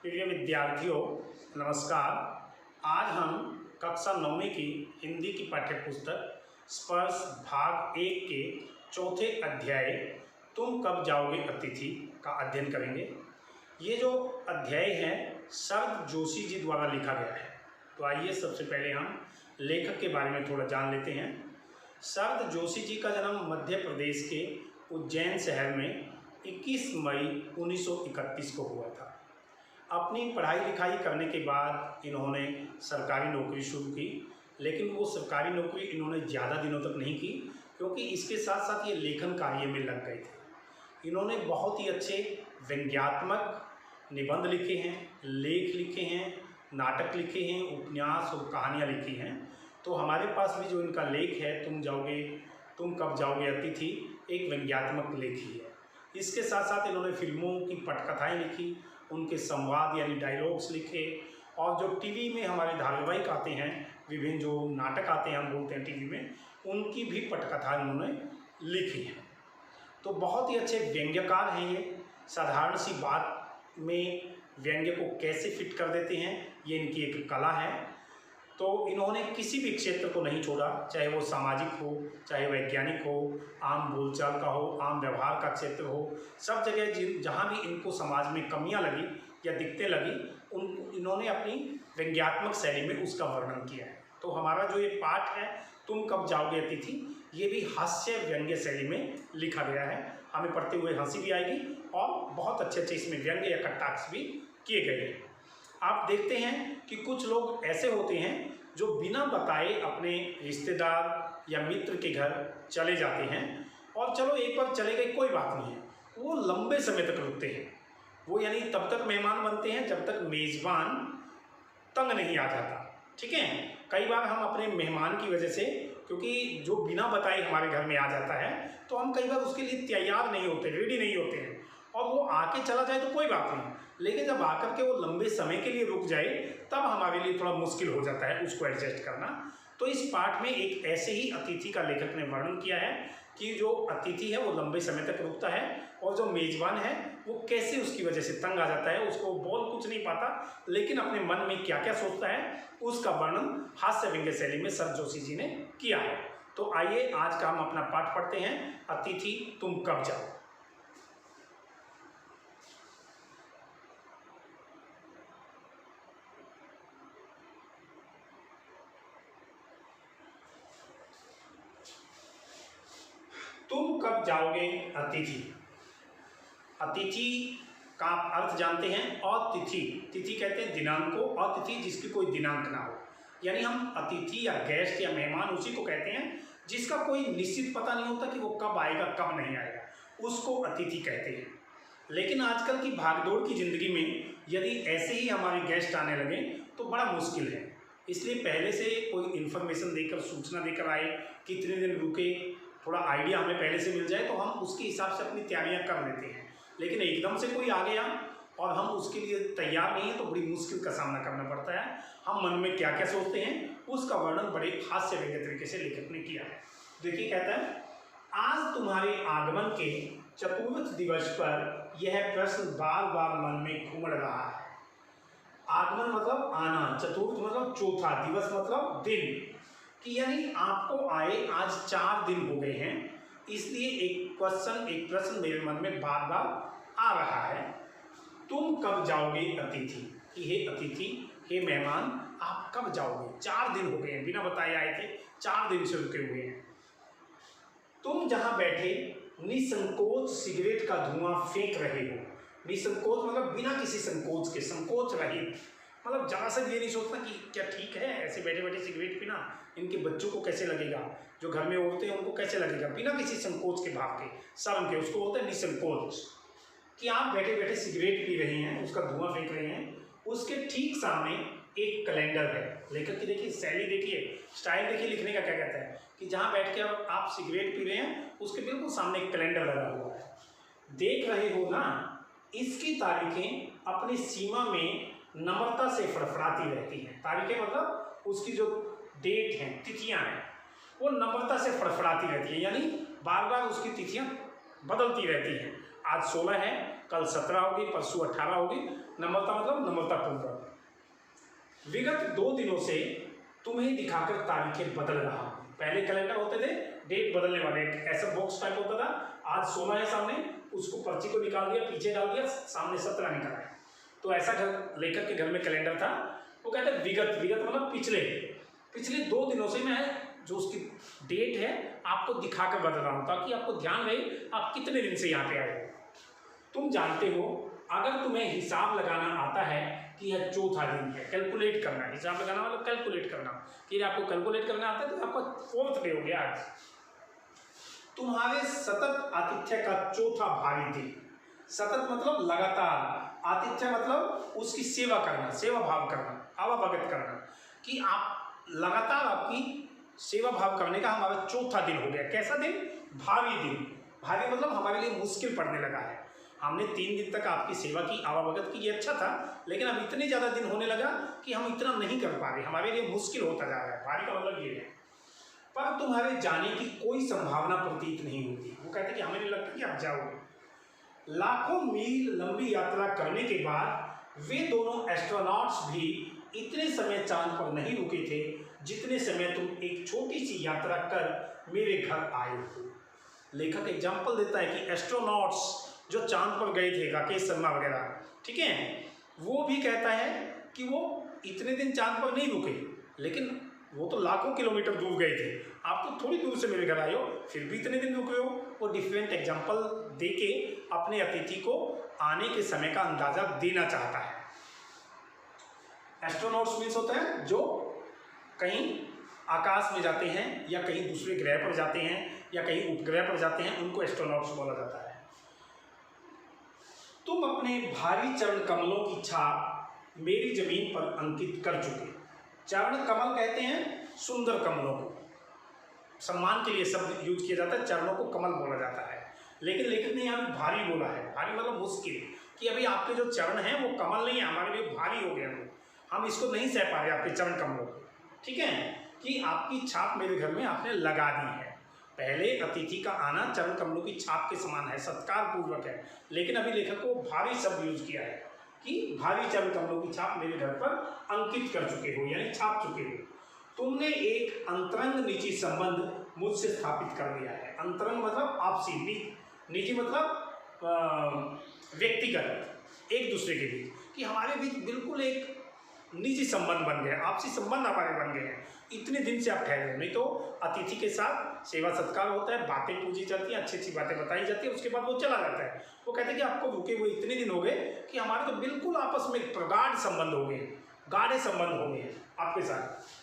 प्रिय विद्यार्थियों, नमस्कार। आज हम कक्षा 9वीं की हिंदी की पाठ्य पुस्तक स्पर्श भाग 1 के चौथे अध्याय तुम कब जाओगे अतिथि का अध्ययन करेंगे। ये जो अध्याय है शरद जोशी जी द्वारा लिखा गया है। तो आइए सबसे पहले हम लेखक के बारे में थोड़ा जान लेते हैं। शरद जोशी जी का जन्म मध्य प्रदेश के उज्जैन शहर में 21 मई 1931 को हुआ था। अपनी पढ़ाई लिखाई करने के बाद इन्होंने सरकारी नौकरी शुरू की, लेकिन वो सरकारी नौकरी इन्होंने ज़्यादा दिनों तक नहीं की, क्योंकि इसके साथ साथ ये लेखन कार्य में लग गए थे। इन्होंने बहुत ही अच्छे व्यंग्यात्मक निबंध लिखे हैं, लेख लिखे हैं, नाटक लिखे हैं, उपन्यास और कहानियाँ लिखी हैं। तो हमारे पास भी जो इनका लेख है तुम कब जाओगे अतिथि, एक व्यंग्यात्मक लेख ही है। इसके साथ साथ इन्होंने फिल्मों की पटकथाएँ लिखी, उनके संवाद यानी डायलॉग्स लिखे, और जो टीवी में हमारे धारावाहिक आते हैं, विभिन्न जो नाटक आते हैं हम बोलते हैं टीवी में, उनकी भी पटकथाएँ उन्होंने लिखी हैं। तो बहुत ही अच्छे व्यंग्यकार हैं ये। साधारण सी बात में व्यंग्य को कैसे फिट कर देते हैं, ये इनकी एक कला है। तो इन्होंने किसी भी क्षेत्र को नहीं छोड़ा, चाहे वो सामाजिक हो, चाहे वैज्ञानिक हो, आम बोलचाल का हो, आम व्यवहार का क्षेत्र हो। सब जगह जहाँ भी इनको समाज में कमियां लगी या दिक्कतें लगी, इन्होंने अपनी व्यंग्यात्मक शैली में उसका वर्णन किया है। तो हमारा जो ये पाठ है तुम कब जाओगे अतिथि, ये भी हास्य व्यंग्य शैली में लिखा गया है। हमें पढ़ते हुए हंसी भी आएगी और बहुत अच्छे अच्छे इसमें व्यंग्य या कटाक्ष भी किए गए हैं। आप देखते हैं कि कुछ लोग ऐसे होते हैं जो बिना बताए अपने रिश्तेदार या मित्र के घर चले जाते हैं, और चलो एक बार चले गए कोई बात नहीं है, वो लंबे समय तक रुकते हैं। वो यानी तब तक मेहमान बनते हैं जब तक मेज़बान तंग नहीं आ जाता। ठीक है, कई बार हम अपने मेहमान की वजह से, क्योंकि जो बिना बताए हमारे घर में आ जाता है, तो हम कई बार उसके लिए तैयार नहीं होते, रेडी नहीं होते हैं, और वो आके चला जाए तो कोई बात नहीं, लेकिन जब आकर के वो लंबे समय के लिए रुक जाए तब हमारे लिए थोड़ा मुश्किल हो जाता है उसको एडजस्ट करना। तो इस पाठ में एक ऐसे ही अतिथि का लेखक ने वर्णन किया है कि जो अतिथि है वो लंबे समय तक रुकता है, और जो मेज़बान है वो कैसे उसकी वजह से तंग आ जाता है, उसको बोल कुछ नहीं पाता, लेकिन अपने मन में क्या क्या सोचता है उसका वर्णन हास्य व्यंग्य शैली में शरद जोशी जी ने किया है। तो आइए आज का हम अपना पाठ पढ़ते हैं, अतिथि तुम कब जाओ। तुम कब जाओगे अतिथि। अतिथि का आप अर्थ जानते हैं। अतिथि, तिथि कहते हैं दिनांक को, अतिथि जिसकी कोई दिनांक ना हो, यानी हम अतिथि या गेस्ट या मेहमान उसी को कहते हैं जिसका कोई निश्चित पता नहीं होता कि वो कब आएगा कब नहीं आएगा, उसको अतिथि कहते हैं। लेकिन आजकल की भागदौड़ की ज़िंदगी में यदि ऐसे ही हमारे गेस्ट आने लगे तो बड़ा मुश्किल है। इसलिए पहले से कोई इन्फॉर्मेशन देकर, सूचना देकर आए, कितने दिन रुके, थोड़ा आइडिया हमें पहले से मिल जाए तो हम उसके हिसाब से अपनी तैयारियां कर लेते हैं। लेकिन एकदम से कोई आ गया और हम उसके लिए तैयार नहीं हैं तो बड़ी मुश्किल का सामना करना पड़ता है। हम मन में क्या क्या सोचते हैं उसका वर्णन बड़े हास्य व्यंग्य तरीके से लेखक ने किया है। देखिए, कहता है, आज तुम्हारे आगमन के चतुर्थ दिवस पर यह प्रश्न बार बार मन में घूम रहा है। आगमन मतलब आना, चतुर्थ मतलब चौथा, दिवस मतलब दिन, कि यानी आपको आए आज 4 दिन हो गए हैं, इसलिए एक प्रश्न मेरे मन में बार बार आ रहा है। तुम कब जाओगे अतिथि, कि हे अतिथि, हे मेहमान, आप कब जाओगे। 4 दिन हो गए हैं, बिना बताए आए थे, 4 दिन से रुके हुए हैं। तुम जहां बैठे निसंकोच सिगरेट का धुआं फेंक रहे हो। निसंकोच मतलब बिना किसी संकोच के, संकोच रहित, मतलब जहाँ से ये नहीं सोचता कि क्या ठीक है ऐसे बैठे बैठे सिगरेट पीना, इनके बच्चों को कैसे लगेगा, जो घर में औरतें हैं उनको कैसे लगेगा, बिना किसी संकोच के भाव के, शर्म के, उसको बोलते हैं निसंकोच। कि आप बैठे बैठे सिगरेट पी रहे हैं, उसका धुआं फेंक रहे हैं, उसके ठीक सामने एक कैलेंडर है। लेखक की देखिए शैली, देखिए स्टाइल, देखिए लिखने का क्या कहता है कि जहाँ बैठ के आप सिगरेट पी रहे हैं उसके बिल्कुल सामने एक कैलेंडर लगा हुआ है। देख रहे हो ना, इसकी तारीखें अपनी सीमा में नम्रता से फड़फड़ाती रहती हैं। तारीखें मतलब उसकी जो डेट हैं, तिथियां हैं, वो नम्रता से फड़फड़ाती रहती हैं, यानी बार बार उसकी तिथियां बदलती रहती हैं। आज 16 है, कल 17 होगी, परसों 18 होगी। नम्रता मतलब नम्रतापूर्वक। विगत 2 दिनों से तुम्हें दिखाकर तारीखें बदल रहा हूं। पहले कैलेंडर होते थे, डेट बदलने वाले, ऐसा बॉक्स टाइप होता था। आज 16 है सामने, उसको पर्ची को निकाल दिया, पीछे डाल दिया, सामने 17 निकाला। तो ऐसा घर लेखक के घर में कैलेंडर था। वो कहते हैं विगत, विगत मतलब पिछले 2 दिनों से मैं जो उसकी डेट है आपको दिखाकर बदल रहा हूँ, ताकि आपको ध्यान रहे आप कितने दिन से यहाँ पे आए हो। तुम जानते हो, अगर तुम्हें हिसाब लगाना आता है कि यह चौथा दिन है, कैलकुलेट करना, हिसाब लगाना मतलब कैलकुलेट करना, कि आपको कैलकुलेट करना आता है तो आपका 4th डे हो गया आज। तुम्हारे सतत आतिथ्य का चौथा भारी दिन। सतत मतलब लगातार, आतिथ्य मतलब उसकी सेवा करना, सेवा भाव करना, आवाभगत करना, कि आप लगातार आपकी सेवा भाव करने का हमारा चौथा दिन हो गया। कैसा दिन? भारी दिन। भारी मतलब हमारे लिए मुश्किल पड़ने लगा है। हमने 3 दिन तक आपकी सेवा की, आवाभगत की, ये अच्छा था, लेकिन अब इतने ज़्यादा दिन होने लगा कि हम इतना नहीं कर पा रहे, हमारे लिए मुश्किल होता जा रहा है। भारी का मतलब ये है। पर तुम्हारे जाने की कोई संभावना प्रतीत नहीं होती। वो कहते कि हमें नहीं लगता कि आप जाओगे। लाखों मील लंबी यात्रा करने के बाद वे दोनों एस्ट्रोनॉट्स भी इतने समय चांद पर नहीं रुके थे जितने समय तुम एक छोटी सी यात्रा कर मेरे घर आए हो। लेखक एग्जाम्पल देता है कि एस्ट्रोनॉट्स जो चांद पर गए थे, राकेश शर्मा वगैरह, ठीक है, वो भी कहता है कि वो इतने दिन चांद पर नहीं रुके, लेकिन वो तो लाखों किलोमीटर दूर गए थे, आप तो थोड़ी दूर से मेरे घर आए हो, फिर भी इतने दिन रुके हो। वो डिफरेंट एग्जाम्पल दे के अपने अतिथि को आने के समय का अंदाजा देना चाहता है। एस्ट्रोनॉट्स मीन्स होता है जो कहीं आकाश में जाते हैं या कहीं दूसरे ग्रह पर जाते हैं या कहीं उपग्रह पर जाते हैं, उनको एस्ट्रोनॉट्स बोला जाता है। तुम अपने भारी चरण कमलों की छाप मेरी जमीन पर अंकित कर चुके। चरण कमल कहते हैं सुंदर कमलों को, सम्मान के लिए शब्द यूज किया जाता है, चरणों को कमल बोला जाता है। लेकिन लेखक ने यहाँ भारी बोला है। भारी मतलब मुश्किल, कि अभी आपके जो चरण हैं वो कमल नहीं है, हमारे लिए भारी हो गए, हम इसको नहीं सह पा रहे आपके चरण कमलों को, ठीक है, कि आपकी छाप मेरे घर में आपने लगा दी है। पहले अतिथि का आना चरण कमलों की छाप के समान है, सत्कार पूर्वक है, लेकिन अभी लेखक को भारी शब्द यूज किया है कि भारी चरण कमलों की छाप मेरे घर पर अंकित कर चुके हो, यानी छाप चुके हो। तुमने एक अंतरंग निजी संबंध मुझसे स्थापित कर लिया है। अंतरंग मतलब आपसी, निजी मतलब व्यक्तिगत, एक दूसरे के बीच, कि हमारे बीच बिल्कुल एक निजी संबंध बन गए, आपसी संबंध हमारे बन गए हैं। इतने दिन से आप ठहरे हो, नहीं तो अतिथि के साथ सेवा सत्कार होता है, बातें पूछी जाती हैं, अच्छी अच्छी बातें बताई जाती है, उसके बाद वो चला जाता है। वो कहते हैं कि आपको रुके हुए इतने दिन हो गए कि हमारे तो बिल्कुल आपस में प्रगाढ़ संबंध हो गए, गाढ़े संबंध हो गए आपके साथ।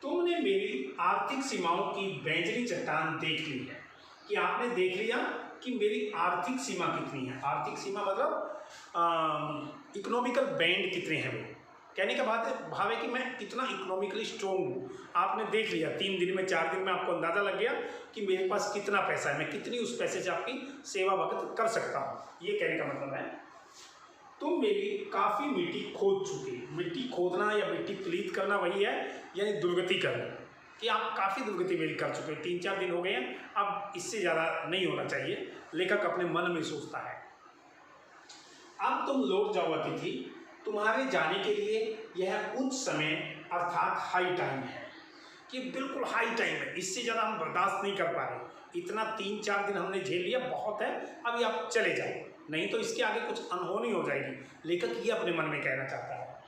तुमने मेरी आर्थिक सीमाओं की बैंजनी चट्टान देख ली है, कि आपने देख लिया कि मेरी आर्थिक सीमा कितनी है। आर्थिक सीमा मतलब इकोनॉमिकल बैंड कितने हैं। वो कहने का भाव है कि मैं कितना इकोनॉमिकली स्ट्रॉन्ग हूँ। आपने देख लिया 3 दिन में, 4 दिन में आपको अंदाज़ा लग गया कि मेरे पास कितना पैसा है, मैं कितनी उस पैसे से आपकी सेवा भगत कर सकता हूँ, ये कहने का मतलब है। तुम मेरी काफ़ी मिट्टी खोद चुके। मिट्टी खोदना या मिट्टी प्लीत करना वही है, यानी दुर्गति करना, कि आप काफ़ी दुर्गति मेरी कर चुके हैं, 3-4 दिन हो गए हैं, अब इससे ज़्यादा नहीं होना चाहिए, लेखक अपने मन में सोचता है। अब तुम लौट जाओ अतिथि, तुम्हारे जाने के लिए यह उच्च समय अर्थात हाई टाइम है, कि बिल्कुल हाई टाइम है, इससे ज़्यादा हम बर्दाश्त नहीं कर पा रहे। इतना 3-4 दिन हमने झेल लिया, बहुत है, अभी आप चले जाओ, नहीं तो इसके आगे कुछ अनहोनी हो जाएगी। लेखक ये अपने मन में कहना चाहता है।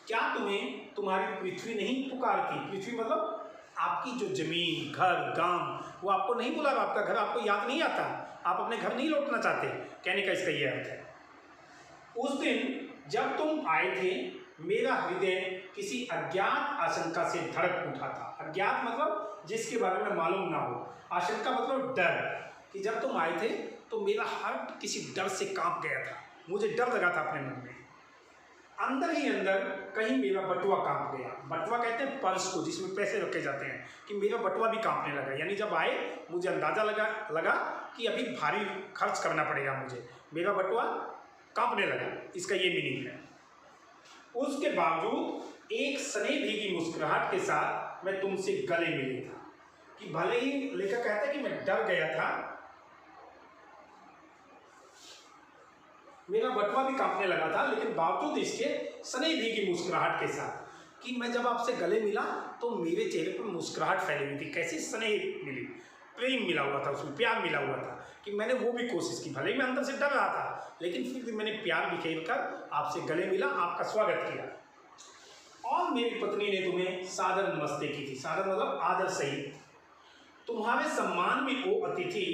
क्या तुम्हें तुम्हारी पृथ्वी नहीं पुकारती? पृथ्वी मतलब आपकी जो जमीन, घर, गांव, वो आपको नहीं बुला रहा, आपका घर आपको याद नहीं आता, आप अपने घर नहीं लौटना चाहते, कहने का इसका ये अर्थ है। उस दिन जब तुम आए थे, मेरा हृदय किसी अज्ञात आशंका से धड़क उठा था। अज्ञात मतलब जिसके बारे में मालूम ना हो, आशंका मतलब डर, कि जब तुम आए थे तो मेरा हार्ट किसी डर से कांप गया था, मुझे डर लगा था अपने मन में। अंदर ही अंदर कहीं मेरा बटुआ कांप गया। बटुआ कहते हैं पर्स को, जिसमें पैसे रखे जाते हैं, कि मेरा बटुआ भी कांपने लगा, यानी जब आए मुझे अंदाज़ा लगा कि अभी भारी खर्च करना पड़ेगा मुझे, मेरा बटुआ कांपने लगा, इसका ये मीनिंग है। उसके बावजूद एक सने भीगी मुस्कुराहट के साथ मैं तुमसे गले मिली था, कि भले ही लेखक कहता है कि मैं डर गया था, मेरा बटुआ भी कांपने लगा था, लेकिन बावजूद इसके सनी भीगी मुस्कुराहट के साथ कि मैं जब आपसे गले मिला तो मेरे चेहरे पर मुस्कुराहट फैली हुई थी। कैसी स्नेह मिली, प्रेम मिला हुआ था, उसमें प्यार मिला हुआ था कि मैंने वो भी कोशिश की। भले ही मैं अंदर से डर रहा था, लेकिन फिर भी मैंने प्यार बिखेर कर आपसे गले मिला, आपका स्वागत किया। और मेरी पत्नी ने तुम्हें सादर नमस्ते की थी। सादर मतलब आदर सहित। तुम्हारे सम्मान में ओ अतिथि,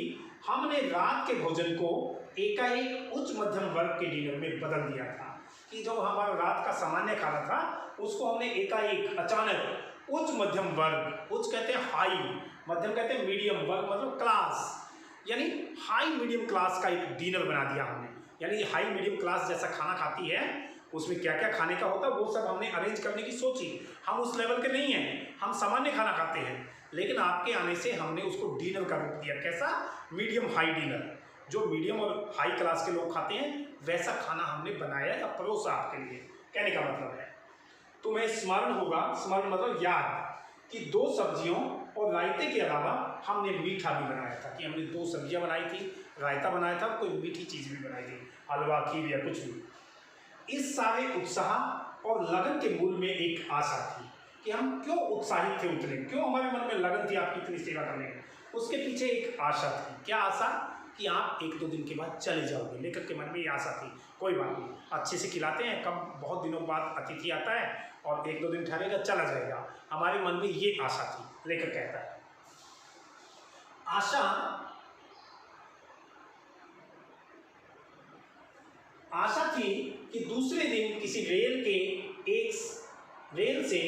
हमने रात के भोजन को एकाएक उच्च मध्यम वर्ग के डिनर में बदल दिया था। कि जो हमारा रात का सामान्य खाना था उसको हमने एकाएक अचानक उच्च मध्यम वर्ग, उच्च कहते हैं हाई, मध्यम कहते हैं मीडियम, वर्ग मतलब क्लास, यानी हाई मीडियम क्लास का एक डिनर बना दिया हमने। यानी हाई मीडियम क्लास जैसा खाना खाती है, उसमें क्या क्या खाने का होता है वो सब हमने अरेंज करने की सोची। हम उस लेवल के नहीं हैं, हम सामान्य खाना खाते हैं, लेकिन आपके आने से हमने उसको डिनर का रूप दिया। कैसा? Medium high dinner. जो मीडियम और हाई क्लास के लोग खाते हैं वैसा खाना हमने बनाया या परोसा आपके लिए। कहने का मतलब है तुम्हें स्मरण होगा, स्मरण मतलब याद, कि 2 सब्जियों और रायते के अलावा हमने मीठा भी बनाया था। कि हमने 2 सब्जियां बनाई थी, रायता बनाया था, कोई मीठी चीज़ भी बनाई थी, हलवा, खीर या कुछ भी। इस सारे उत्साह और लगन के मूल में एक आशा थी कि हम क्यों उत्साहित थे उतने, क्यों हमारे मन में लगन थी आपकी इतनी सेवा करने की। उसके पीछे एक आशा थी। क्या आशा? कि आप 1-2 दिन के बाद चले जाओगे। लेखक के मन में ये आशा थी। कोई बात नहीं, अच्छे से खिलाते हैं, कब बहुत दिनों बाद अतिथि आता है और 1-2 दिन ठहरेगा, चला जाएगा। हमारे मन में ये आशा थी। लेखक कहता है आशा थी कि दूसरे दिन किसी रेल से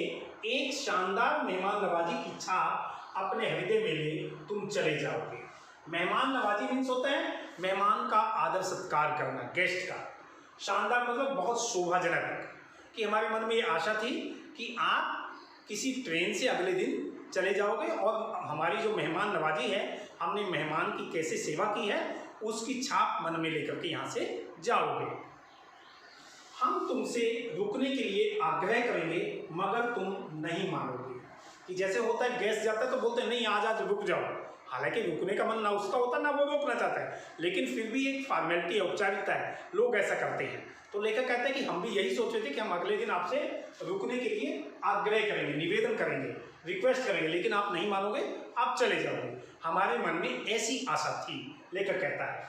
एक शानदार मेहमान नवाजी की छाप अपने हृदय में ले तुम चले जाओगे। मेहमान नवाजी मीन्स होता है मेहमान का आदर सत्कार करना, गेस्ट का। शानदार मतलब बहुत शोभाजनक। कि हमारे मन में ये आशा थी कि आप किसी ट्रेन से अगले दिन चले जाओगे और हमारी जो मेहमान नवाजी है, हमने मेहमान की कैसे सेवा की है उसकी छाप मन में लेकर के यहाँ से जाओगे। हम तुमसे रुकने के लिए आग्रह करेंगे मगर तुम नहीं मानोगे। कि जैसे होता है गेस्ट जाता है तो बोलते हैं नहीं आज रुक जाओ, हालांकि रुकने का मन ना उसका होता ना वो रोकना चाहता है, लेकिन फिर भी एक फॉर्मेलिटी है, औपचारिकता है, लोग ऐसा करते हैं। तो लेखक कहते हैं कि हम भी यही सोच रहे थे कि हम अगले दिन आपसे रुकने के लिए आग्रह करेंगे, निवेदन करेंगे, रिक्वेस्ट करेंगे, लेकिन आप नहीं मानोगे, आप चले जाओगे। हमारे मन में ऐसी आशा थी। लेखक कहता है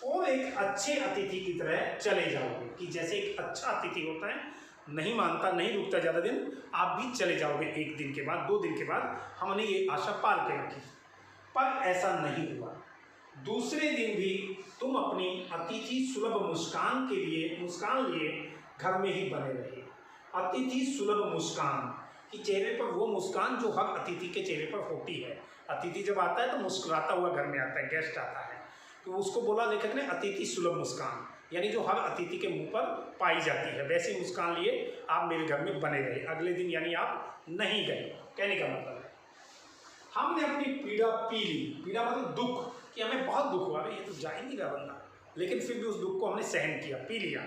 और एक अच्छे अतिथि की तरह चले जाओगे। कि जैसे एक अच्छा अतिथि होता है, नहीं मानता, नहीं रुकता ज़्यादा दिन, आप भी चले जाओगे 1 दिन के बाद, 2 दिन के बाद। हमने ये आशा पाल के रखी, पर ऐसा नहीं हुआ। दूसरे दिन भी तुम अपनी अतिथि सुलभ मुस्कान लिए घर में ही बने रहे। अतिथि सुलभ मुस्कान कि चेहरे पर वो मुस्कान जो हर अतिथि के चेहरे पर होती है। अतिथि जब आता है तो मुस्कुराता हुआ घर में आता है, गेस्ट आता है, तो उसको बोला लेखक ने अतिथि सुलभ मुस्कान, यानी जो हर अतिथि के मुंह पर पाई जाती है। वैसी मुस्कान लिए आप मेरे घर में बने रहे। अगले दिन यानी आप नहीं गए। कहने का मतलब है हमने अपनी पीड़ा पी ली। पीड़ा मतलब दुख, कि हमें बहुत दुख हुआ, ये तो जा ही नहीं रहा बंदा, लेकिन फिर भी उस दुख को हमने सहन किया, पी लिया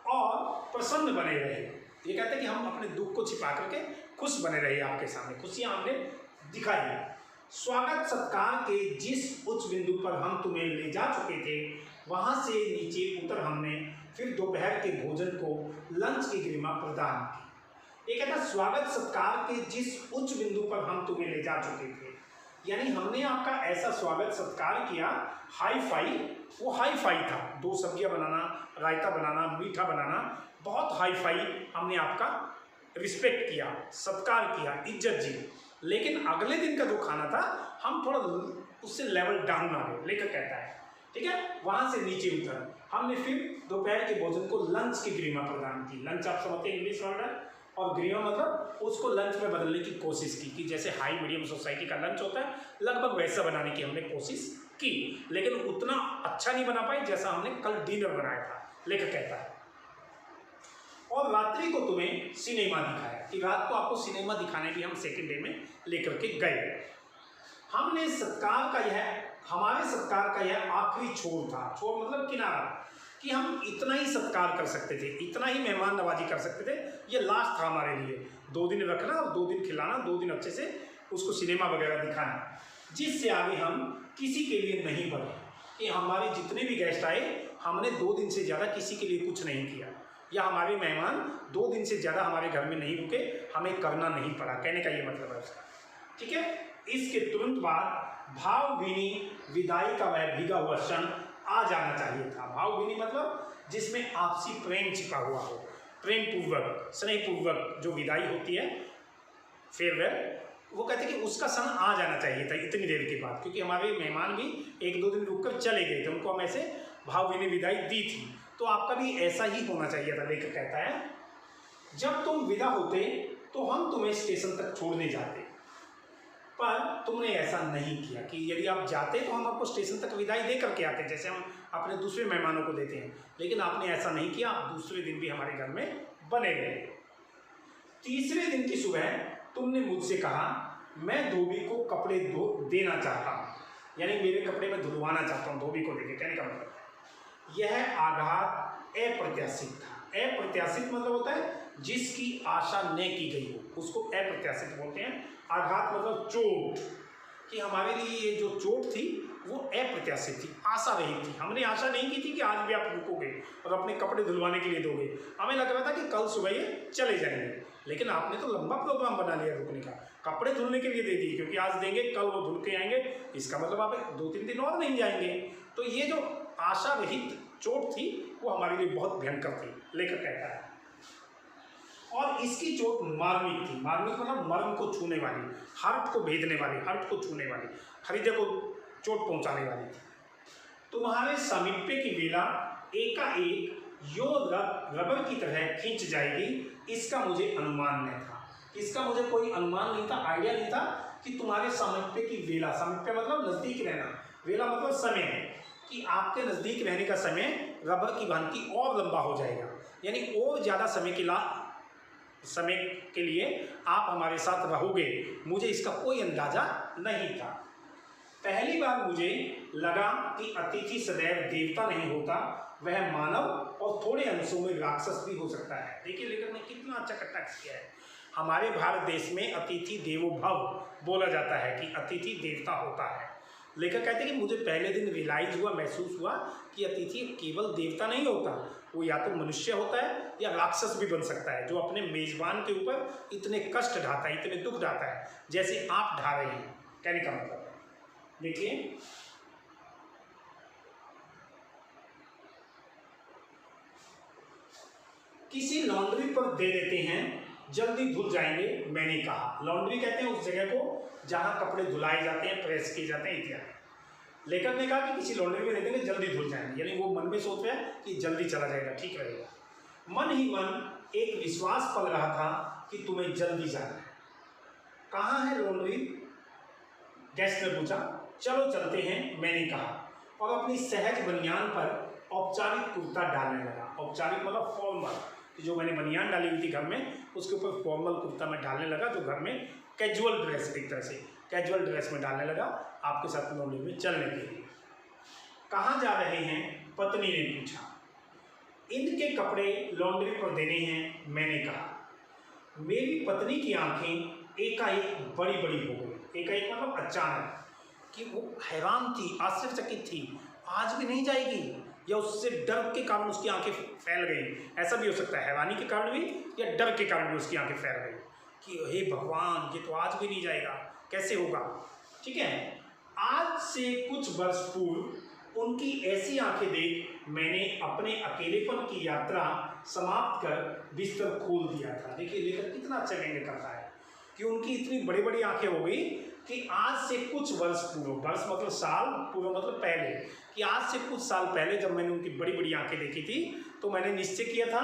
और प्रसन्न बने रहे। ये कहते हैं कि हम अपने दुख को छिपा करके खुश बने रहे, आपके सामने खुशियाँ हमने दिखाई। स्वागत सत्कार के जिस उच्च बिंदु पर हम तुम्हें ले जा चुके थे वहाँ से नीचे उतर हमने फिर दोपहर के भोजन को लंच की गरिमा प्रदान की। ये कहता स्वागत सत्कार के जिस उच्च बिंदु पर हम तुम्हें ले जा चुके थे, यानी हमने आपका ऐसा स्वागत सत्कार किया, हाई फाई, वो हाई फाई था। 2 सब्जियां बनाना, रायता बनाना, मीठा बनाना, बहुत हाई फाई हमने आपका रिस्पेक्ट किया, सत्कार किया, इज्जत दी। लेकिन अगले दिन का जो खाना था हम थोड़ा उससे लेवल डाउन आ गए। लेखक कहता है ठीक है, वहां से नीचे उतर हमने फिर दोपहर के भोजन को लंच की गरिमा प्रदान की। लंच आप समझते हैं, इंग्लिश वर्ड है, और गरिमा मतलब उसको लंच में बदलने की कोशिश की। कि जैसे हाई मीडियम सोसाइटी का लंच होता है, लगभग वैसा बनाने की हमने कोशिश की, लेकिन उतना अच्छा नहीं बना पाए जैसा हमने कल डिनर बनाया था। लेखक कहता है और रात्रि को तुम्हें सिनेमा दिखाया। कि रात को आपको सिनेमा दिखाने भी हम सेकेंड डे में लेकर के गए। हमारे सत्कार का यह आखिरी छोर था। छोर मतलब किनारा, कि हम इतना ही सत्कार कर सकते थे, इतना ही मेहमान नवाजी कर सकते थे। ये लास्ट था हमारे लिए। 2 दिन रखना और 2 दिन खिलाना, 2 दिन अच्छे से उसको सिनेमा वगैरह दिखाना, जिससे आगे हम किसी के लिए नहीं बढ़े। कि हमारे जितने भी गेस्ट आए हमने 2 दिन से ज़्यादा किसी के लिए कुछ नहीं किया, या हमारे मेहमान 2 दिन से ज़्यादा हमारे घर में नहीं रुके, हमें करना नहीं पड़ा। कहने का ये मतलब है उसका, ठीक है। इसके तुरंत बाद भावभीनी विदाई का वह भीगा हुआ क्षण आ जाना चाहिए था। भावभीनी मतलब जिसमें आपसी प्रेम छिपा हुआ हो, प्रेम पूर्वक स्नेह पूर्वक जो विदाई होती है फेयरवेल, वो कहते हैं कि उसका क्षण आ जाना चाहिए था इतनी देर के बाद, क्योंकि हमारे मेहमान भी 1-2 दिन रुक कर चले गए थे, उनको हम ऐसे भावभीनी विदाई दी थी। तो आपका भी ऐसा ही होना चाहिए था। लेखक कहता है जब तुम विदा होते तो हम तुम्हें स्टेशन तक छोड़ने जाते, पर तुमने ऐसा नहीं किया कि यदि आप जाते तो हम आपको स्टेशन तक विदाई दे करके आते, जैसे हम अपने दूसरे मेहमानों को देते हैं, लेकिन आपने ऐसा नहीं किया। आप दूसरे दिन भी हमारे घर में बने रहे। तीसरे दिन की सुबह तुमने मुझसे कहा मैं धोबी को कपड़े देना चाहता हूँ, यानी मेरे कपड़े में धुलवाना चाहता हूँ धोबी को देके। कहने का मतलब यह आघात अप्रत्याशित था। अप्रत्याशित मतलब होता है जिसकी आशा न की गई हो, उसको अप्रत्याशित बोलते हैं। आघात मतलब चोट, कि हमारे लिए ये जो चोट थी वो अप्रत्याशित थी, आशा रहित थी। हमने आशा नहीं की थी कि आज भी आप रुकोगे और अपने कपड़े धुलवाने के लिए दोगे। हमें लग रहा था कि कल सुबह ये चले जाएंगे, लेकिन आपने तो लंबा प्रोग्राम बना लिया रुकने का, कपड़े धुलने के लिए दे दिए, क्योंकि आज देंगे कल वो धुल के आएंगे, इसका मतलब आप 2-3 दिन और नहीं जाएंगे। तो ये जो आशा रहित चोट थी वो हमारे लिए बहुत भयंकर थी, लेखक कहता है। और इसकी चोट मार्मिक थी। मार्मिक मतलब मर्म को छूने वाली, हार्ट को भेदने वाली, हार्ट को छूने वाली, हृदय को चोट पहुंचाने वाली थी। तुम्हारे समीपे की वेला एकाएक यो रबर की तरह खींच जाएगी, इसका मुझे अनुमान नहीं था। इसका मुझे कोई अनुमान नहीं था, आइडिया नहीं था कि तुम्हारे समीपे की वेला, समीपे मतलब नजदीक रहना, वेला मतलब समय, कि आपके नजदीक रहने का समय रबर की भांति और लंबा हो जाएगा, यानी और ज्यादा समय के लिए आप हमारे साथ रहोगे, मुझे इसका कोई अंदाजा नहीं था। पहली बार मुझे लगा कि अतिथि सदैव देवता नहीं होता, वह मानव और थोड़े अंशों में राक्षस भी हो सकता है। देखिए लेखक ने कितना अच्छा कटाक्ष किया है। हमारे भारत देश में अतिथि देवो भव बोला जाता है कि अतिथि देवता होता है। लेखक कहते हैं कि मुझे पहले दिन रियलाइज हुआ, महसूस हुआ कि अतिथि केवल देवता नहीं होता, वो या तो मनुष्य होता है या राक्षस भी बन सकता है, जो अपने मेजबान के ऊपर इतने कष्ट ढाता है, इतने दुख ढाता है, जैसे आप ढा रहे हैं। कहने का मतलब देखिए, किसी लॉन्ड्री पर दे देते हैं, जल्दी धुल जाएंगे, मैंने कहा। लॉन्ड्री कहते हैं उस जगह को जहां कपड़े धुलाए जाते हैं, प्रेस किए जाते हैं इत्यादि। लेखक ने कहा कि किसी लॉन्ड्री में दे देंगे, जल्दी धुल जाएंगे, यानी वो मन में सोच रहा है कि जल्दी चला जाएगा, ठीक रहेगा। मन ही मन एक विश्वास पल रहा था कि तुम्हें जल्दी जाना है। कहाँ है लॉन्ड्री? गेस्ट ने पूछा। चलो चलते हैं, मैंने कहा, और अपनी सहज बनियान पर औपचारिक कुर्ता डालने लगा। औपचारिक मतलब फॉर्मल, जो मैंने बनियान डाली हुई थी घर में, उसके ऊपर फॉर्मल कुर्ता मैं डालने लगा, जो घर में कैजुअल ड्रेस, एक तरह से कैजुअल ड्रेस में डालने लगा आपके साथ लॉन्ड्री में चलने के लिए। कहाँ जा रहे हैं? पत्नी ने पूछा। इनके कपड़े लॉन्ड्री पर देने हैं, मैंने कहा। मेरी पत्नी की आंखें एकाएक बड़ी बड़ी हो गई। एकाएक मतलब अचानक, कि वो हैरान थी, आश्चर्यचकित थी। आज भी नहीं जाएगी, या उससे डर के कारण उसकी आंखें फैल गई। ऐसा भी हो सकता है, हैरानी के कारण भी या डर के कारण भी उसकी आंखें फैल गई कि हे भगवान, ये तो आज भी नहीं जाएगा, कैसे होगा। ठीक है। आज से कुछ वर्ष पूर्व उनकी ऐसी आंखें देख मैंने अपने अकेलेपन की यात्रा समाप्त कर बिस्तर खोल दिया था। देखिए लेखक कितना अच्छा व्यंग्य करता है कि उनकी इतनी बड़ी बड़ी आंखें हो गई कि आज से कुछ वर्ष पूर्व, वर्ष मतलब साल, पूर्व मतलब पहले, कि आज से कुछ साल पहले जब मैंने उनकी बड़ी बड़ी आंखें देखी थी तो मैंने निश्चय किया था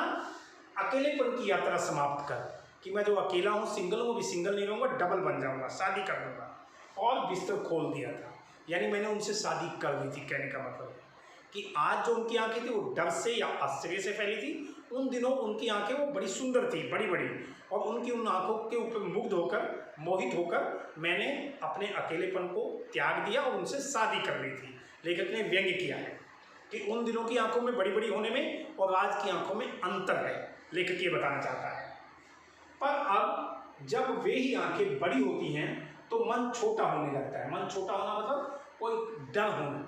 अकेलेपन की यात्रा समाप्त कर, कि मैं जो अकेला हूँ, सिंगल हूँ, वो भी सिंगल नहीं रहूँगा, डबल बन जाऊँगा, शादी कर लूँगा, और बिस्तर खोल दिया था। यानी मैंने उनसे शादी कर दी थी। कहने का मतलब कि आज जो उनकी आंखें थी वो डर से या आश्चर्य से फैली थी। उन दिनों उनकी आंखें वो बड़ी सुंदर थी, बड़ी बड़ी, और उनकी उन आंखों के ऊपर मुग्ध होकर, मोहित होकर मैंने अपने अकेलेपन को त्याग दिया और उनसे शादी कर ली थी। लेखक ने व्यंग्य किया है कि उन दिनों की आंखों में बड़ी बड़ी होने में और आज की आंखों में अंतर है, लेखक ये बताना चाहता है। पर अब जब वे ही आंखें बड़ी होती हैं तो मन छोटा होने लगता है। मन छोटा होना मतलब कोई डर होना,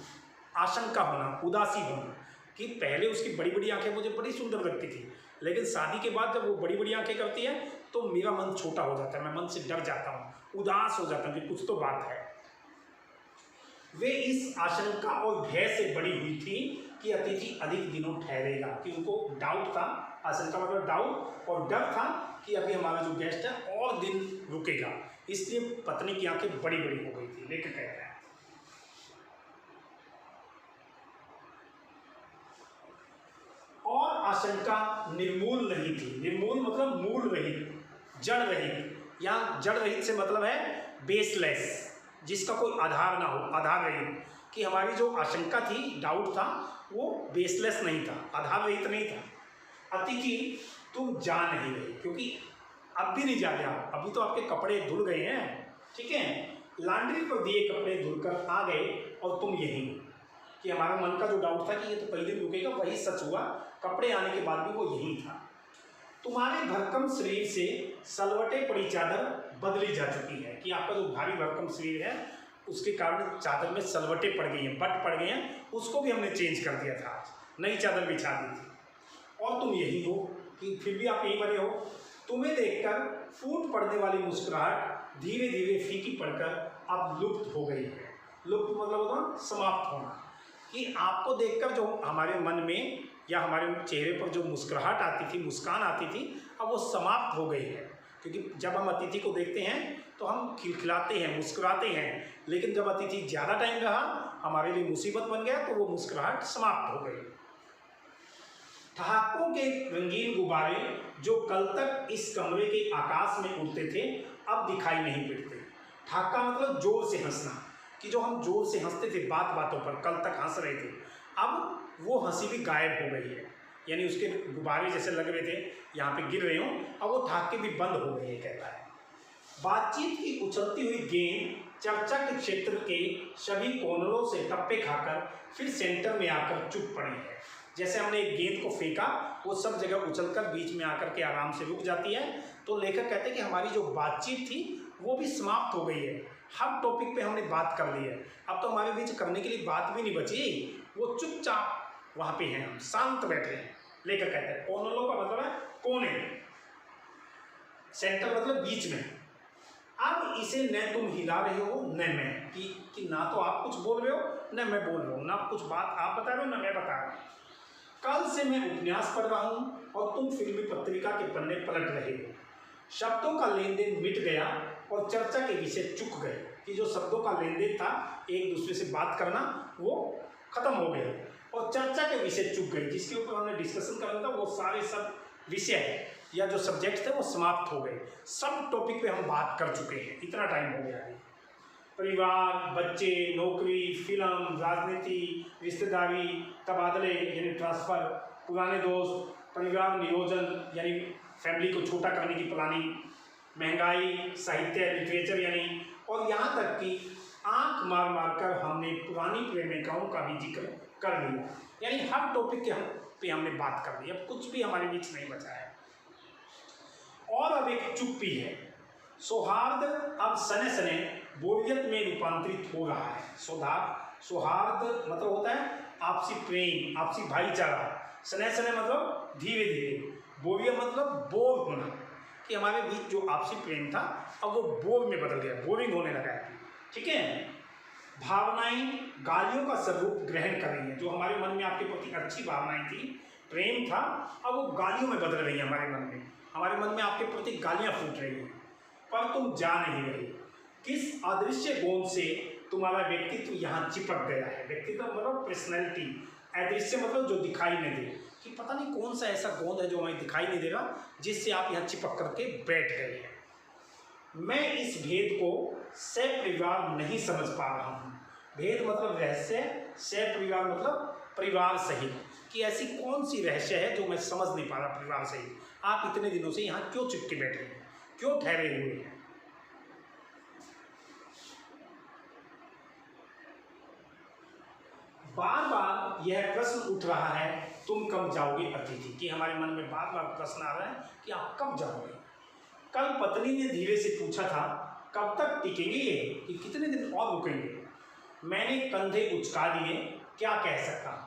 आशंका होना, उदासी होना, कि पहले उसकी बड़ी बड़ी आंखें मुझे बड़ी सुंदर लगती थी, लेकिन शादी के बाद जब वो बड़ी बड़ी आंखें करती है तो मेरा मन छोटा हो जाता है, मैं मन से डर जाता हूँ, उदास हो जाता हूँ कि कुछ तो बात है। वे इस आशंका और भय से बड़ी हुई थी कि अतिथि अधिक दिनों ठहरेगा, कि उनको डाउट था, आशंका मतलब डाउट, और डर था कि अभी हमारा जो गेस्ट है और दिन रुकेगा, इसलिए पत्नी की आंखें बड़ी बड़ी हो गई थी। लेखक कहता है और आशंका निर्मूल नहीं थी। निर्मूल मतलब मूल रहित, जड़ रहित। यहाँ जड़ रहित से मतलब है बेसलेस, जिसका कोई आधार ना हो, आधार रहित, कि हमारी जो आशंका थी, डाउट था, वो बेसलेस नहीं था, आधार रहित नहीं था। अतिथि तुम जा नहीं रहे, क्योंकि अब भी नहीं जा रहे आप, अभी तो आपके कपड़े धुल गए हैं, ठीक है, लॉन्ड्री पर दिए कपड़े धुलकर आ गए और तुम यहीं। कि हमारा मन का जो डाउट था कि ये तो कई दिन रुकेगा, वही सच हुआ, कपड़े आने के बाद भी वो यहीं था। तुम्हारे भरकम शरीर से सलवटे पड़ी चादर बदली जा चुकी है, कि आपका जो भारी भरकम शरीर है उसके कारण चादर में सलवटे पड़ गई हैं, बट पड़ गए हैं, उसको भी हमने चेंज कर दिया था, नई चादर बिछा दी थी, और तुम यही हो, कि फिर भी आप यहीं बने हो। तुम्हें देखकर फूट पड़ने वाली मुस्कुराहट धीरे धीरे फीकी पड़कर अब लुप्त हो गई है। लुप्त मतलब होता समाप्त होना, कि आपको देखकर जो हमारे मन में या हमारे चेहरे पर जो मुस्कुराहट आती थी, मुस्कान आती थी, अब वो समाप्त हो गई है। क्योंकि जब हम अतिथि को देखते हैं तो हम खिलखिलाते हैं, मुस्कुराते हैं, लेकिन जब अतिथि ज़्यादा टाइम रहा, हमारे लिए मुसीबत बन गया, तो वो मुस्कुराहट समाप्त हो गई। ठहाकों के रंगीन गुब्बारे जो कल तक इस कमरे के आकाश में उड़ते थे, अब दिखाई नहीं पड़ते। ठहाका मतलब जोर से हंसना, कि जो हम जोर से हंसते थे बात बातों पर, कल तक हंस रहे थे, अब वो हंसी भी गायब हो गई है, यानी उसके गुब्बारे जैसे लग रहे थे यहाँ पे गिर रहे हों, अब वो ठहाके भी बंद हो गए हैं, कहता है। बातचीत की उछलती हुई गेंद चर्चा के क्षेत्र के सभी कोनों से टप्पे खाकर फिर सेंटर में आकर चुप पड़ी है। जैसे हमने एक गेंद को फेंका, वो सब जगह उछलकर बीच में आकर के आराम से रुक जाती है। तो लेखक कहते हैं कि हमारी जो बातचीत थी वो भी समाप्त हो गई है, हर टॉपिक पे हमने बात कर ली है, अब तो हमारे बीच करने के लिए बात भी नहीं बची, वो चुपचाप वहाँ पे हैं, हम शांत बैठे हैं। लेखक कहते हैं कोनों का मतलब है कोने, सेंटर मतलब बीच में। अब इसे न तुम हिला रहे हो न मैं, कि ना तो आप कुछ बोल रहे हो न मैं बोल रहा हूँ, ना कुछ बात आप बता रहे हो न मैं बता रहा हूँ। कल से मैं उपन्यास पढ़ रहा हूँ और तुम फिल्मी पत्रिका के पन्ने पलट रहे हो। शब्दों का लेन देन मिट गया और चर्चा के विषय चुक गए, कि जो शब्दों का लेन देन था, एक दूसरे से बात करना, वो खत्म हो गया और चर्चा के विषय चुक गए, जिसके ऊपर हमने डिस्कशन करना था, वो सारे सब विषय या जो सब्जेक्ट थे वो समाप्त हो गए। सब टॉपिक पे हम बात कर चुके हैं, इतना टाइम हो गया है। परिवार, बच्चे, नौकरी, फिल्म, राजनीति, रिश्तेदारी, तबादले यानी ट्रांसफ़र, पुराने दोस्त, परिवार नियोजन यानी फैमिली को छोटा करने की प्लानिंग, महंगाई, साहित्य, लिटरेचर यानी, और यहाँ तक कि आंख मार मार कर हमने पुरानी प्रेमिकाओं का भी जिक्र कर लिया, यानी हर टॉपिक के पे हमने बात कर ली, अब कुछ भी हमारे बीच नहीं बचा है। और अब एक चुप्पी है। सौहार्द अब सने सने बोरियत में रूपांतरित हो रहा है। सौहार्द मतलब होता है आपसी प्रेम, आपसी भाईचारा। सने सने मतलब धीरे धीरे, बोरियत मतलब बोर होना, कि हमारे बीच जो आपसी प्रेम था अब वो बोर में बदल गया, बोरिंग होने लगा है, ठीक है। भावनाएं गालियों का स्वरूप ग्रहण कर रही हैं, जो हमारे मन में आपके प्रति अच्छी भावनाएं थी, प्रेम था, अब वो गालियों में बदल रही है हमारे मन में, हमारे मन में आपके प्रति गालियां फूट रही हैं, पर तुम जा नहीं रहे। किस अदृश्य गोंद से तुम्हारा व्यक्तित्व यहाँ चिपक गया है। व्यक्तित्व मतलब पर्सनैलिटी, अदृश्य मतलब जो दिखाई नहीं दे, कि पता नहीं कौन सा ऐसा गोंद है जो हमें दिखाई नहीं दे रहा, जिससे आप यहाँ चिपक करके बैठ गए हैं। मैं इस भेद को सपरिवार नहीं समझ पा रहा हूँ। भेद मतलब रहस्य, सपरिवार मतलब परिवार सहित, कि ऐसी कौन सी रहस्य है जो मैं समझ नहीं पा रहा परिवार सहित। आप इतने दिनों से यहाँ क्यों चिपके बैठे हैं, क्यों ठहरे हुए हैं। बार बार यह प्रश्न उठ रहा है, तुम कब जाओगे अतिथि, कि हमारे मन में बार बार प्रश्न आ रहा है कि आप कब जाओगे। कल पत्नी ने धीरे से पूछा था, कब तक टिकेंगे ये, कि कितने दिन और रुकेंगे। मैंने कंधे उचका दिए, क्या कह सकता हूँ।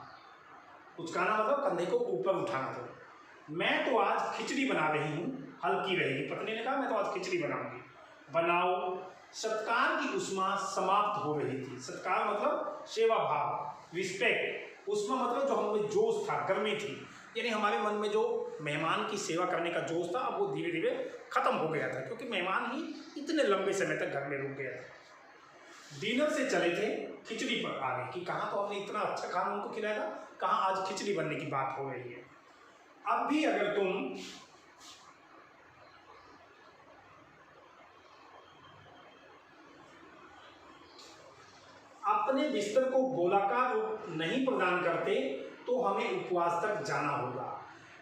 उचकाना मतलब कंधे को ऊपर उठाना। तो मैं तो आज खिचड़ी बना रही हूँ, हल्की रहेगी। पत्नी ने कहा मैं तो आज खिचड़ी बनाऊंगी। बनाओ। सत्कार की उष्मा समाप्त हो रही थी। सत्कार मतलब सेवा भाव, रिस्पेक्ट। उष्मा मतलब जो हम में जोश था, गर्मी थी, यानी हमारे मन में जो मेहमान की सेवा करने का जोश था, अब वो धीरे धीरे खत्म हो गया था, क्योंकि मेहमान ही इतने लंबे समय तक घर में रुक गया था। डिनर से चले थे, खिचड़ी पर आ गए कि कहाँ तो हमने इतना अच्छा खाना उनको खिलाया था, कहाँ आज खिचड़ी बनने की बात हो रही है। अब भी अगर तुम अपने बिस्तर को गोलाकार रूप नहीं प्रदान करते तो हमें उपवास तक जाना होगा।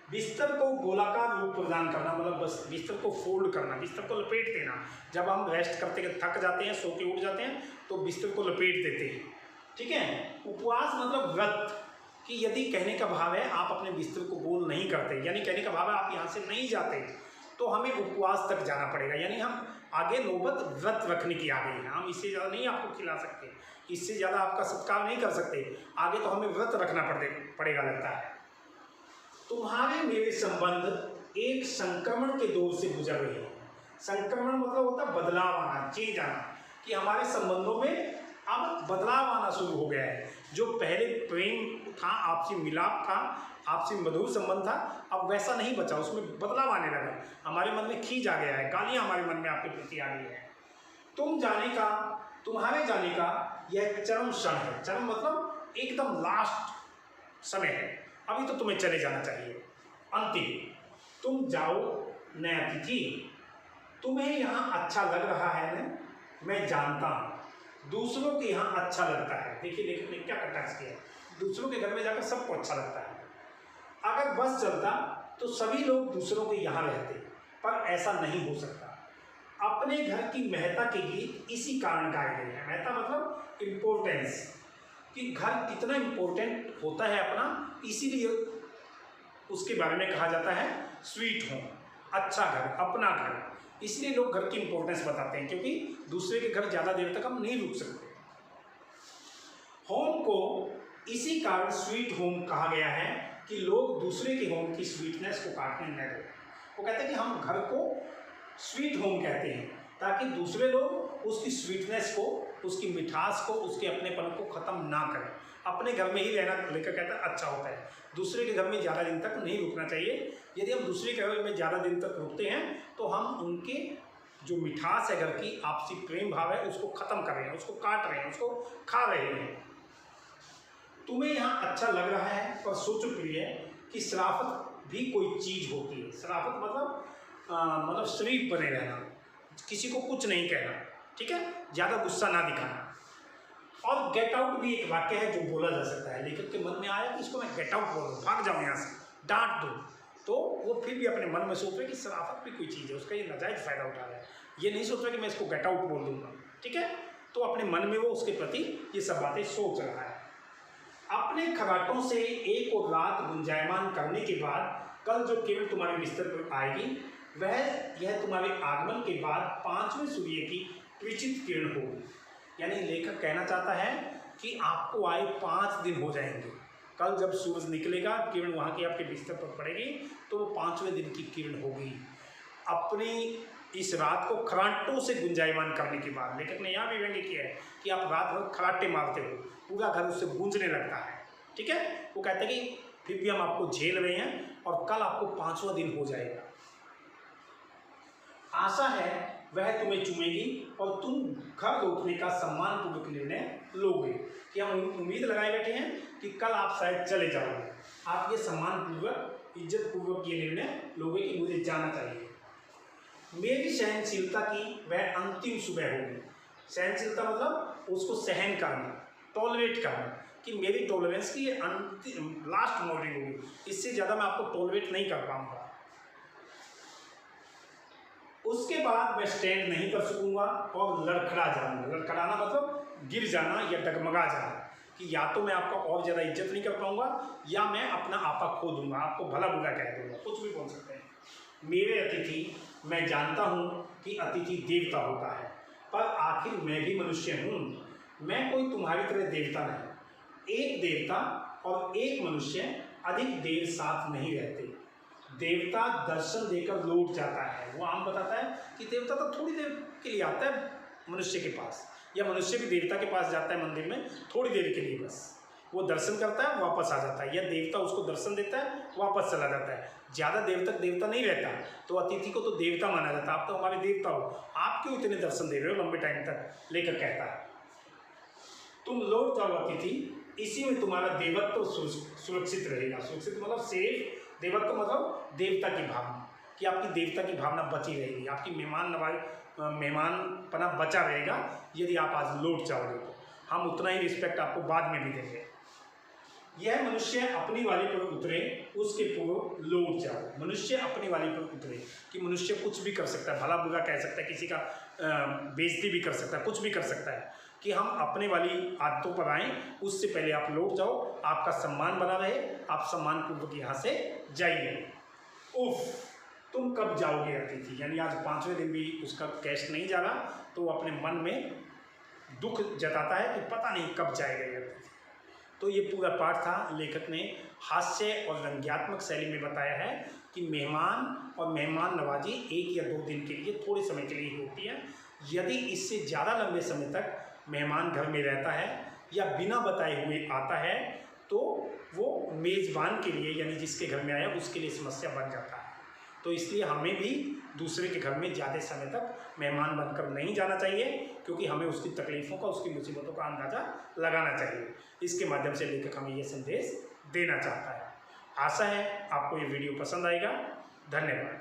बिस्तर को गोलाकार रूप प्रदान करना मतलब बस बिस्तर को फोल्ड करना, बिस्तर को लपेट देना। जब हम रेस्ट करते थक जाते हैं, सो के उठ जाते हैं, तो बिस्तर को लपेट देते हैं, ठीक है। उपवास मतलब व्रत, कि यदि कहने का भाव है आप अपने बिस्तर को गोल नहीं करते, यानी कहने का भाव है आप यहाँ से नहीं जाते, तो हमें उपवास तक जाना पड़ेगा। यानी हम आगे नौबत व्रत रखने की आ गई है, हम इससे ज़्यादा नहीं आपको खिला सकते, इससे ज़्यादा आपका सत्कार नहीं कर सकते, आगे तो हमें व्रत रखना पड़ेगा लगता है। तुम्हारे मेरे संबंध एक संक्रमण के दौर से गुजर रहे हैं। संक्रमण मतलब होता है बदलाव आना, चेंज आना, कि हमारे संबंधों में अब बदलाव आना शुरू हो गया है। जो पहले प्रेम था, आपसी मिलाप था, आपसी मधुर संबंध था, अब वैसा नहीं बचा, उसमें बदलाव आने लगा। हमारे मन में खींच आ गया है, गालियाँ हमारे मन में आपके प्रति आ गई है। तुम्हारे जाने का यह चरम क्षण है। चरम मतलब एकदम लास्ट समय है, अभी तो तुम्हें चले जाना चाहिए, अंतिम। तुम जाओ न अतिथि, तुम्हें यहाँ अच्छा लग रहा है न, मैं जानता हूँ दूसरों के यहाँ अच्छा लगता है। देखिए लेखक ने क्या कटाक्ष किया, दूसरों के घर में जाकर सबको अच्छा लगता है। अगर बस चलता तो सभी लोग दूसरों के यहाँ रहते, पर ऐसा नहीं हो सकता। अपने घर की महत्ता के गीत इसी कारण गाए गए हैं। महत्ता मतलब इम्पोर्टेंस, कि घर कितना इम्पोर्टेंट होता है अपना, इसीलिए उसके बारे में कहा जाता है स्वीट होम, अच्छा घर, अपना घर। इसलिए लोग घर की इम्पोर्टेंस बताते हैं, क्योंकि दूसरे के घर ज़्यादा देर तक हम नहीं रुक सकते। होम को इसी कारण स्वीट होम कहा गया है कि लोग दूसरे के होम की स्वीटनेस को काटने न दें। वो कहते हैं कि हम घर को स्वीट होम कहते हैं, ताकि दूसरे लोग उसकी स्वीटनेस को, उसकी मिठास को, उसके अपनेपन को ख़त्म ना करें। अपने घर में ही रहना लेकर कहता है अच्छा होता है, दूसरे के घर में ज़्यादा दिन तक नहीं रुकना चाहिए। यदि हम दूसरे के घर में ज़्यादा दिन तक रुकते हैं तो हम उनके जो मिठास है घर की, आपसी प्रेम भाव है, उसको ख़त्म कर रहे हैं, उसको काट रहे हैं, उसको खा रहे हैं। तुम्हें यहाँ अच्छा लग रहा है, पर सोचो प्रिय कि शराफत भी कोई चीज़ होती है। शराफत मतलब शरीफ बने रहना, किसी को कुछ नहीं कहना, ठीक है, ज़्यादा गुस्सा ना दिखाना। और गेट आउट भी एक वाक्य है जो बोला जा सकता है। लेखक के मन में आया कि इसको मैं गेट आउट बोल दूँ, भाग जाऊँ यहाँ से, डांट दूँ, तो वो फिर भी अपने मन में सोच रहे कि शराफत भी कोई चीज़ है, उसका ये नाजायज़ फ़ायदा उठा रहा है। ये नहीं सोच रहा कि मैं इसको गेट आउट बोल दूँगा, ठीक है। तो अपने मन में वो उसके प्रति ये सब बातें सोच रहा है। अपने खगाटों से एक और रात गुंजायमान करने के बाद कल जो किरण तुम्हारे बिस्तर पर आएगी, वह यह तुम्हारे आगमन के बाद 5वें सूर्य की विचित्र किरण होगी। यानी लेखक कहना चाहता है कि आपको आए 5 दिन हो जाएंगे। कल जब सूरज निकलेगा, किरण वहाँ की आपके बिस्तर पर पड़ेगी, तो वो 5वें दिन की किरण होगी। अपनी इस रात को खराटों से गुंजायमान करने के बाद, लेखक ने यहाँ भी व्यंग्य किया है कि आप रात भर खराटे मारते हो, पूरा घर उससे गूंजने लगता है, ठीक है। वो कहते हैं कि फिर भी हम आपको झेल रहे हैं और कल आपको 5वां दिन हो जाएगा। आशा है वह तुम्हें चूमेगी और तुम घर लौटने का सम्मानपूर्वक निर्णय लोगे। कि हम उम्मीद लगाए बैठे हैं कि कल आप शायद चले जाओगे, आप ये सम्मानपूर्वक, इज्जतपूर्वक ये निर्णय लोगे कि मुझे जाना चाहिए। मेरी सहनशीलता की वह अंतिम सुबह होगी। सहनशीलता मतलब उसको सहन करना, टॉलरेट करना, कि मेरी टॉलरेंस की ये अंतिम लास्ट मॉर्निंग होगी, इससे ज़्यादा मैं आपको टॉलरेट नहीं कर पाऊँगा। उसके बाद मैं स्टैंड नहीं कर सकूँगा और लड़खड़ा जाऊँगा। लड़खड़ाना मतलब गिर जाना या डगमगा जाना, कि या तो मैं आपका और ज़्यादा इज्जत नहीं कर पाऊँगा या मैं अपना आपा खो दूँगा, आपको भला बुरा कह दूँगा, कुछ भी बोल सकते हैं। मेरे अतिथि, मैं जानता हूँ कि अतिथि देवता होता है, पर आखिर मैं भी मनुष्य हूँ, मैं कोई तुम्हारी तरह देवता नहीं। एक देवता और एक मनुष्य अधिक देर साथ नहीं रहते। देवता दर्शन देकर लौट जाता है। वो आम बताता है कि देवता तो थोड़ी देर के लिए आता है मनुष्य के पास, या मनुष्य भी देवता के पास जाता है मंदिर में थोड़ी देर के लिए, बस वो दर्शन करता है वापस आ जाता है, या देवता उसको दर्शन देता है वापस चला जाता है। ज़्यादा देर तक देवता नहीं रहता, तो अतिथि को तो देवता माना जाता है। आप तो हमारे देवता हो, आप क्यों इतने दर्शन दे रहे हो लंबे टाइम तक, लेकर कहता है। तुम लौट जाओ अतिथि, इसी में तुम्हारा देवत्व सुरक्षित रहेगा। सुरक्षित मतलब सेफ, देवत्व मतलब देवता की भावना, कि आपकी देवता की भावना बची रहेगी, आपकी मेहमानपना बचा रहेगा। यदि आप आज लौट जाओगे तो हम उतना ही रिस्पेक्ट आपको बाद में भी देंगे। यह मनुष्य अपनी वाली पर उतरे, उसके पूर्व लौट जाओ। मनुष्य अपनी वाली पर उतरे कि मनुष्य कुछ भी कर सकता है, भला बुरा कह सकता है, किसी का बेइज्जती भी कर सकता है, कुछ भी कर सकता है। कि हम अपने वाली आदतों पर आएँ, उससे पहले आप लौट जाओ, आपका सम्मान बना रहे, आप सम्मानपूर्वक यहाँ से जाइए। उफ, तुम कब जाओगे अतिथि, यानी आज 5वें दिन भी उसका गेस्ट नहीं जा रहा, तो वो अपने मन में दुख जताता है कि पता नहीं कब जाएगा ये अतिथि। तो ये पूरा पाठ था, लेखक ने हास्य और व्यंग्यात्मक शैली में बताया है कि मेहमान और मेहमान नवाजी 1 या 2 दिन के लिए, थोड़े समय के लिए होती है। यदि इससे ज़्यादा लंबे समय तक मेहमान घर में रहता है या बिना बताए हुए आता है, तो वो मेज़बान के लिए, यानी जिसके घर में आया उसके लिए समस्या बन जाता है। तो इसलिए हमें भी दूसरे के घर में ज़्यादा समय तक मेहमान बनकर नहीं जाना चाहिए, क्योंकि हमें उसकी तकलीफ़ों का, उसकी मुसीबतों का अंदाज़ा लगाना चाहिए। इसके माध्यम से लेखक हमें ये संदेश देना चाहता है। आशा है आपको ये वीडियो पसंद आएगा। धन्यवाद।